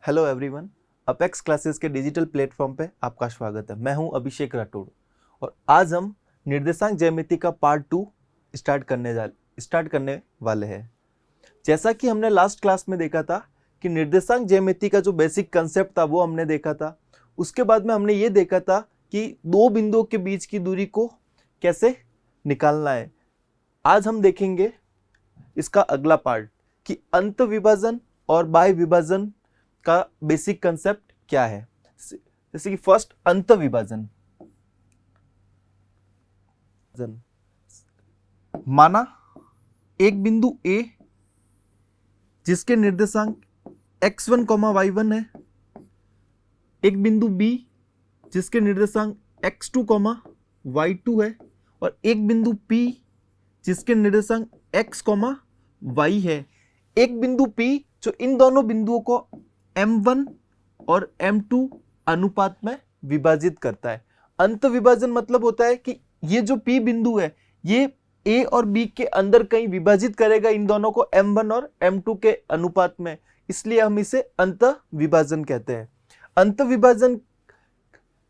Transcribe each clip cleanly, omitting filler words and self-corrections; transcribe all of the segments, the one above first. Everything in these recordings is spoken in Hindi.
हेलो एवरीवन, अपेक्स क्लासेस के डिजिटल प्लेटफॉर्म पे आपका स्वागत है। मैं हूं अभिषेक राठौड़ और आज हम निर्देशांक ज्यामिति का पार्ट 2 स्टार्ट करने वाले हैं। जैसा कि हमने लास्ट क्लास में देखा था कि निर्देशांक ज्यामिति का जो बेसिक कंसेप्ट था वो हमने देखा था। उसके बाद में हमने ये देखा था कि दो बिंदुओं के बीच की दूरी को कैसे निकालना है। आज हम देखेंगे इसका अगला पार्ट कि अंत विभाजन और बाह्य विभाजन का बेसिक कंसेप्ट क्या है। जैसे कि फर्स्ट अंत विभाजन। माना एक बिंदु A जिसके निर्देशांक x1, y1 है, एक बिंदु B जिसके निर्देशांक x2, y2 है और एक बिंदु P जिसके निर्देशांक x, y है। एक बिंदु P जो इन दोनों बिंदुओं को M1 और M2 अनुपात में विभाजित करता है। अंत विभाजन मतलब होता है कि ये जो P बिंदु है ये A और B के अंदर कहीं विभाजित करेगा इन दोनों को M1 और M2 के अनुपात में, इसलिए हम इसे अंत विभाजन कहते हैं। अंत विभाजन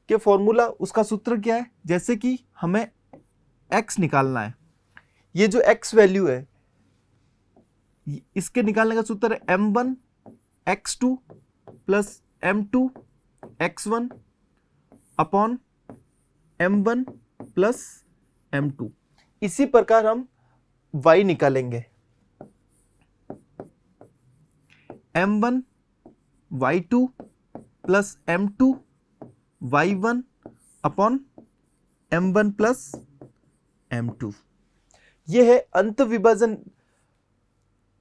के फॉर्मूला, उसका सूत्र क्या है? जैसे कि हमें x निकालना है, ये जो x वैल्यू है इसके निकालने का सूत्र है M1 x2 plus M2 x1 upon M1 plus M2। इसी प्रकार हम y निकालेंगे, M1 y2 plus M2 y1 upon M1 plus M2। यह है अंत विभाजन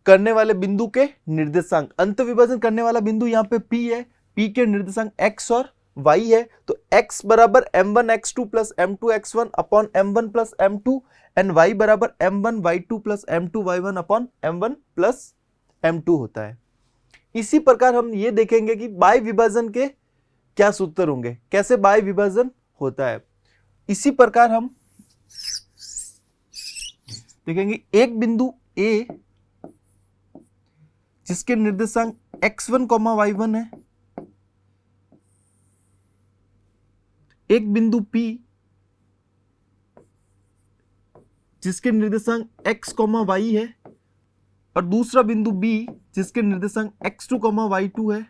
करने वाले बिंदु के निर्देशांक। अंत विभाजन करने वाला बिंदु यहाँ पे P है, P के निर्देशांक x और y है, तो x बराबर M1 x2 plus M2 x1 upon M1 plus M2 and y बराबर M1 y2 plus M2 y1 upon M1 plus M2 होता है। इसी प्रकार हम ये देखेंगे कि बाह्य विभाजन के क्या सूत्र होंगे, कैसे बाह्य विभाजन होता है। इसी प्रकार हम देखेंगे एक बिंदु A जिसके निर्देशांक x1, y1 है, एक बिंदु P जिसके निर्देशांक x, y है और दूसरा बिंदु B जिसके निर्देशांक x2, y2 है।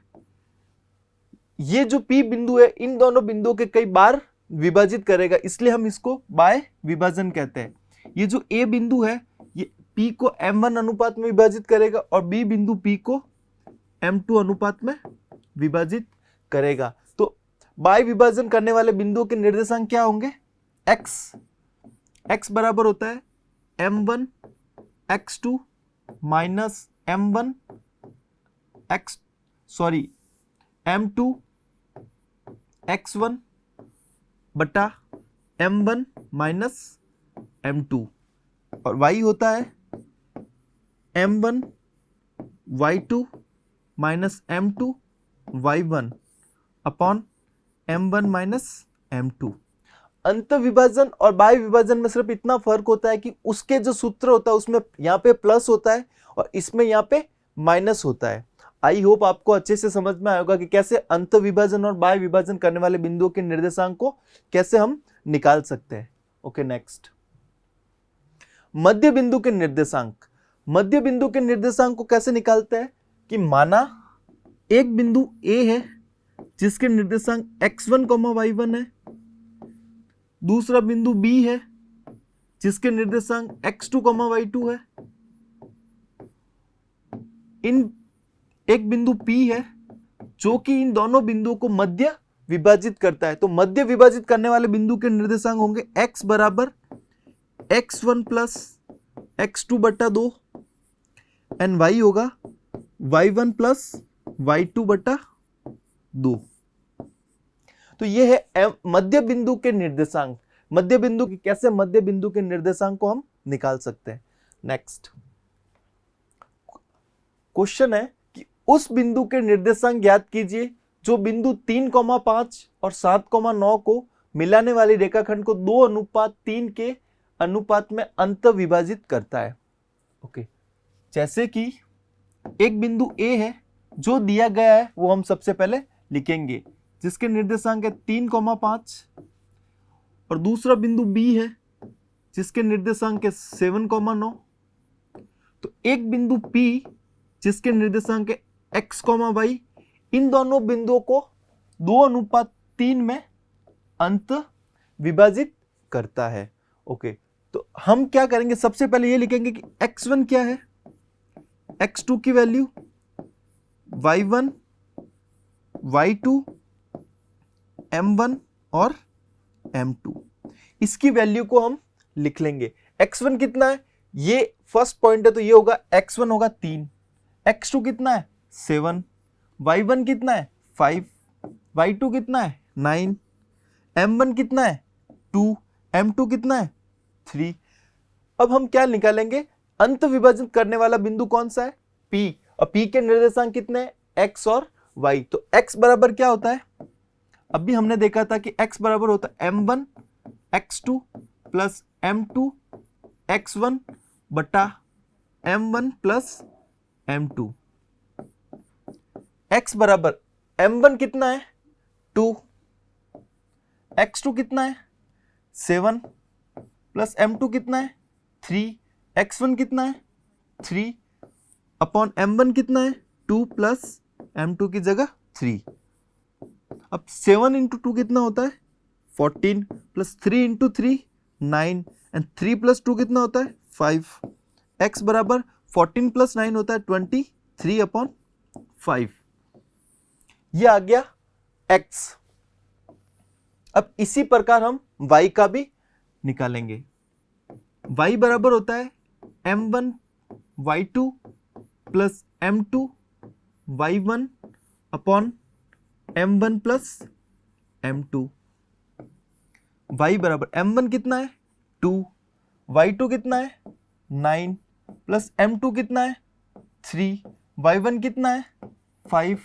ये जो P बिंदु है इन दोनों बिंदुओं के कई बार विभाजित करेगा, इसलिए हम इसको बाह्य विभाजन कहते हैं। ये जो A बिंदु है ये P को M1 अनुपात में विभाजित करेगा और B बिंदु P को M2 अनुपात में विभाजित करेगा। तो बाह्य विभाजन करने वाले बिंदुओं के निर्देशांक क्या होंगे? x बराबर होता है M1 x2 minus M2 x1 बटा M1 माइनस M2 और y होता है M1 y2 minus M2 y1 upon M1 minus M2। अंत विभाजन और बाह्य विभाजन में सिर्फ इतना फर्क होता है कि उसके जो सूत्र होता है उसमें यहाँ पे प्लस होता है और इसमें यहाँ पे माइनस होता है। आई होप आपको अच्छे से समझ में आएगा कि कैसे अंत विभाजन और बाह्य विभाजन करने वाले बिंदुओं के निर्देशांक को कैसे हम निकाल सकते हैं। ओके, नेक्स्ट मध्य बिंदु के निर्देशांक। मध्य बिंदु के निर्देशांक को कैसे निकालते हैं कि माना एक बिंदु A है जिसके निर्देशांक x1, y1 है, दूसरा बिंदु B है जिसके निर्देशांक x2, y2 है, एक बिंदु P है जो कि इन दोनों बिंदुओं को मध्य विभाजित करता है। तो मध्य विभाजित करने वाले बिंदु के निर्देशांक होंगे x बराबर x1 प्लस x2 बटा 2 एंड y होगा y1 प्लस y2 बटा 2। तो ये है मध्य बिंदु के निर्देशांक। मध्य बिंदु की कैसे मध्य बिंदु के निर्देशांक को हम निकाल सकते हैं। नेक्स्ट क्वेश्चन है कि उस बिंदु के निर्देशांक ज्ञात कीजिए जो बिंदु 3,5 और 7,9 को मिलाने वाली रेखाखंड को 2:3 के अनुपात में अंत विभाजित करता है। ओके, जैसे कि एक बिंदु A है जो दिया गया है वो हम सबसे पहले लिखेंगे, जिसके निर्देशांक है 3,5, और दूसरा बिंदु B है जिसके निर्देशांक है 7,9। तो एक बिंदु P जिसके निर्देशांक है x, y, इन दोनों बिंदुओं को 2:3 में अंत विभाजित करता है। ओके, तो हम क्या करेंगे, सबसे पहले ये लिखेंगे कि x1 क्या है, x2 की वैल्यू, y1, y2, m1 और m2, इसकी वैल्यू को हम लिख लेंगे। x1 कितना है, ये फर्स्ट पॉइंट है तो ये होगा x1 होगा 3, x2 कितना है 7, y1 कितना है 5, y2 कितना है 9, m1 कितना है 2, m2 कितना है 3। अब हम क्या निकालेंगे, अंत विभाजित करने वाला बिंदु कौन सा है, P, और P के निर्देशांक कितने हैं, x और y। तो x बराबर क्या होता है, अभी हमने देखा था कि x बराबर होता है m1 x2 plus m2 x1 बटा m1 प्लस m2। x बराबर m1 कितना है 2, x2 कितना है 7 प्लस m2 कितना है 3, x1 कितना है 3 अपॉन m1 कितना है 2 प्लस m2 की जगह 3। अब 7 इंटू 2 कितना होता है 14 प्लस 3 इंटू 3 9 एंड 3 प्लस 2 कितना होता है 5। x बराबर 14 प्लस 9 होता है 23 अपॉन 5। ये आ गया x। अब इसी प्रकार हम y का भी निकालेंगे। y बराबर होता है m1 y2 plus m2 y1 upon m1 plus m2। y बराबर m1 कितना है 2, y2 कितना है 9 प्लस m2 कितना है 3, y1 कितना है 5,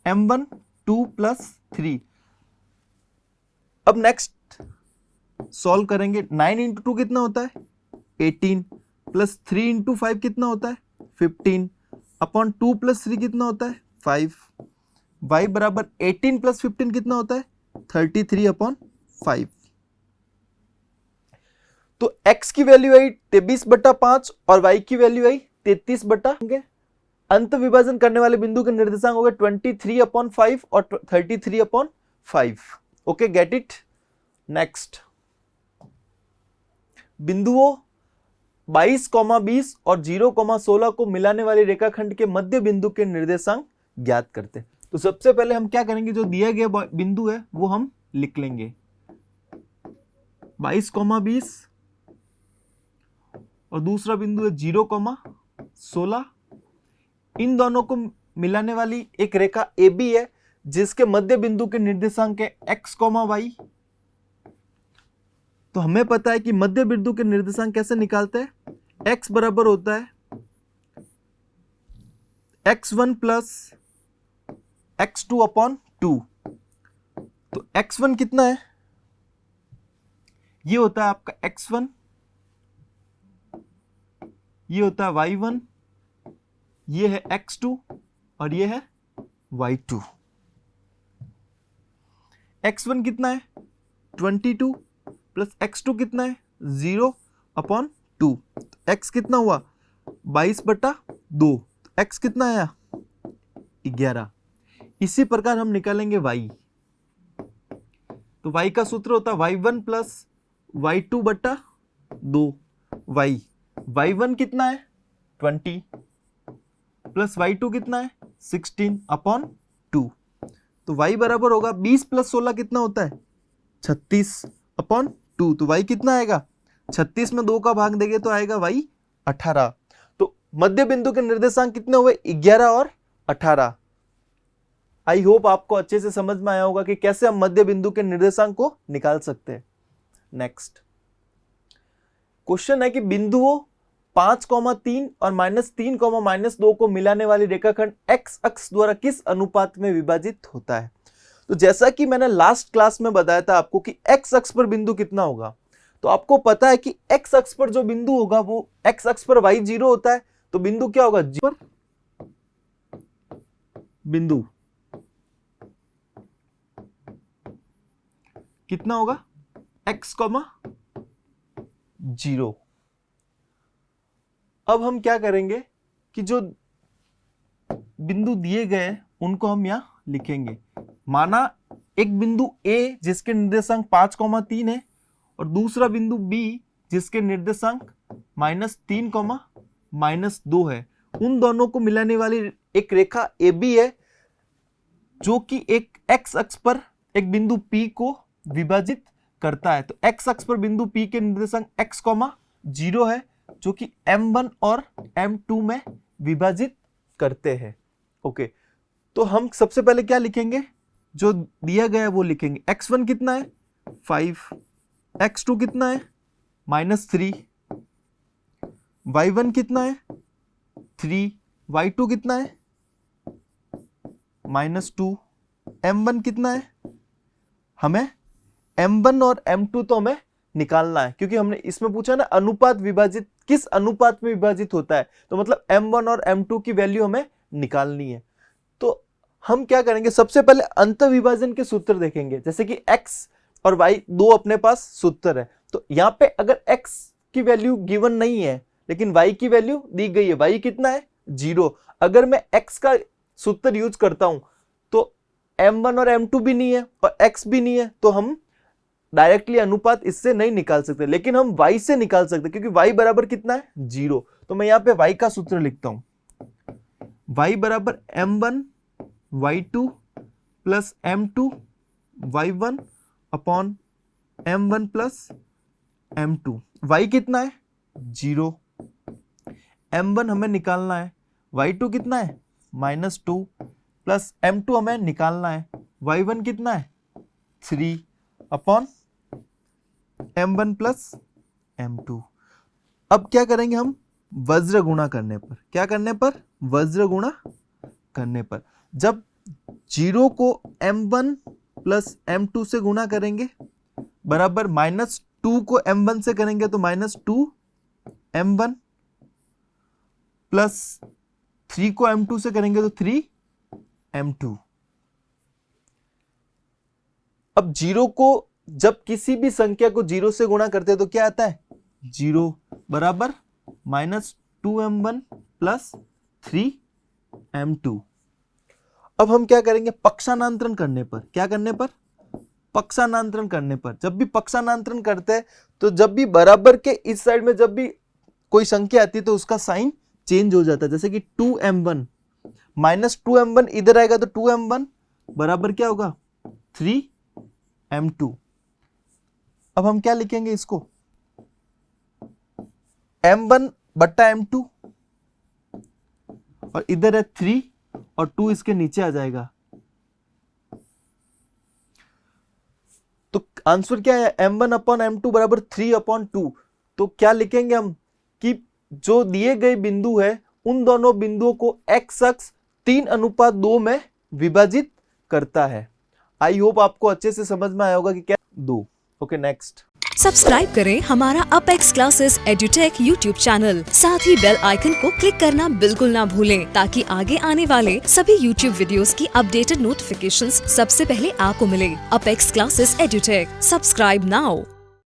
m1 2 प्लस 3। अब नेक्स्ट सॉल्व करेंगे, 9 इंटू 2 कितना होता है 18 प्लस 3 इंटू 5 कितना होता है 15 अपॉन 2 प्लस 3 कितना होता है 5। y बराबर 18 प्लस 15 कितना होता है 33 अपॉन 5। तो x की वैल्यू आई 23/5 और y की वैल्यू आई 33/, अंत विभाजन करने वाले बिंदु के निर्देशांक हो गए 23/5 और 33/5। Okay, get it. नेक्स्ट, बिंदुओं 22, 20 और 0,16 को मिलाने वाले रेखाखंड के मध्य बिंदु के निर्देशांक ज्ञात करते हैं। तो सबसे पहले हम क्या करेंगे, जो दिया गया बिंदु है वो हम लिख लेंगे, 22, 20 और दूसरा बिंदु है 0,16। इन दोनों को मिलाने वाली एक रेखा AB है जिसके मध्य बिंदु के निर्देशांक है x, y। तो हमें पता है कि मध्य बिंदु के निर्देशांक कैसे निकालते हैं, x बराबर होता है x1 प्लस x2 अपॉन 2। तो x1 कितना है, ये होता है आपका x1, ये होता है y1, ये है x2 और ये है y2। x1 कितना है 22 प्लस x2 कितना है 0 अपॉन 2। x कितना हुआ 22/2, x कितना आया 11। इसी प्रकार हम निकालेंगे y। तो y का सूत्र होता है y1 प्लस y2/2 y1 कितना है 20 प्लस y2 कितना है 16 अपॉन 2। तो y बराबर होगा 20 प्लस 16 कितना होता है 36 अपॉन 2। तो y कितना आएगा, 36 में 2 का भाग देंगे तो आएगा y 18। तो मध्य बिंदु के निर्देशांक कितने हुए 11 और 18। आई होप आपको अच्छे से समझ में आया होगा कि कैसे हम मध्य बिंदु के निर्देशांक को निकाल सकते हैं। नेक्स्ट क्वेश्चन है कि बिंदुओं 5, 3 और -3, -2 को मिलाने वाली रेखाखंड x अक्ष द्वारा किस अनुपात में विभाजित होता है। तो जैसा कि मैंने लास्ट क्लास में बताया था आपको कि x अक्ष पर बिंदु कितना होगा, तो आपको पता है कि x अक्ष पर जो बिंदु होगा वो x अक्ष पर y0 होता है, तो बिंदु क्या होगा, जी पर बिंदु कितना होगा, x, 0। अब हम क्या करेंगे कि जो बिंदु दिए गए उनको हम यहां लिखेंगे। माना एक बिंदु A जिसके निर्देशांक 5,3 है और दूसरा बिंदु B जिसके निर्देशांक -3, -2 है। उन दोनों को मिलाने वाली एक रेखा AB है जो कि एक x अक्ष पर एक बिंदु P को विभाजित करता है। तो x अक्ष पर बिंदु P के निर्देशांक x, 0 है जो कि M1 और M2 में विभाजित करते हैं। ओके, तो हम सबसे पहले क्या लिखेंगे, जो दिया गया है वो लिखेंगे। x1 कितना है 5, x2 कितना है -3, y1 कितना है 3, y2 कितना है -2, m1 कितना है, हमें m1 और m2 तो हमें निकालना है क्योंकि हमने इसमें पूछा ना अनुपात विभाजित किस अनुपात में विभाजित होता है, तो मतलब m1 और m2 की वैल्यू हमें निकालनी है। तो हम क्या करेंगे, सबसे पहले अंतःविभाजन के सूत्र देखेंगे। जैसे कि x और y दो अपने पास सूत्र है, तो यहाँ पे अगर x की वैल्यू गिवन नहीं है लेकिन y की वैल्यू दी गई है, y कितना है 0। अगर मैं x का सूत्र यूज करता हूं तो m1 और m2 भी नहीं है और x भी नहीं है, तो हम डायरेक्टली अनुपात इससे नहीं निकाल सकते, लेकिन हम y से निकाल सकते क्योंकि y बराबर कितना है 0। तो मैं यहाँ पे y का सूत्र लिखता हूं, y बराबर m1 y2 plus m2 y1 upon m1 plus m2। y कितना है 0, m1 हमें निकालना है, y2 कितना है -2 प्लस m2 हमें निकालना है, y1 कितना है 3 अपॉन m1 प्लस m2। अब क्या करेंगे हम, वज्र गुणा करने पर, क्या करने पर, वज्र गुणा करने पर। जब 0 को m1 प्लस m2 से गुणा करेंगे बराबर -2 को m1 से करेंगे तो -2 m1 प्लस 3 को m2 से करेंगे तो 3 m2। अब 0 को जब किसी भी संख्या को 0 से गुणा करते हैं तो क्या आता है 0 बराबर -2m1 प्लस 3m2। अब हम क्या करेंगे, पक्षांतरण करने पर, क्या करने पर, पक्षांतरण करने पर। जब भी पक्षांतरण करते हैं तो जब भी बराबर के इस साइड में जब भी कोई संख्या आती है तो उसका साइन चेंज हो जाता है। जैसे कि 2m1 -2m1 इधर आएगा तो 2m1 बराबर क्या होगा 3m2। अब हम क्या लिखेंगे इसको, m1 बट्टा m2 और इधर है 3 और 2 इसके नीचे आ जाएगा। तो आंसर क्या है, m1 अपॉन m2 बराबर 3 अपॉन 2। तो क्या लिखेंगे हम कि जो दिए गए बिंदु है उन दोनों बिंदुओं को x अक्ष 3:2 में विभाजित करता है। आई होप आपको अच्छे से समझ में आया होगा कि क्या 2। Okay, next. सब्सक्राइब करें हमारा apex classes edutech YouTube channel, साथ ही बेल आइकन को क्लिक करना बिल्कुल ना भूलें ताकि आगे आने वाले सभी यूट्यूब वीडियोस की अपडेटेड नोटिफिकेशंस सबसे पहले आपको मिले। Apex classes edutech, subscribe now.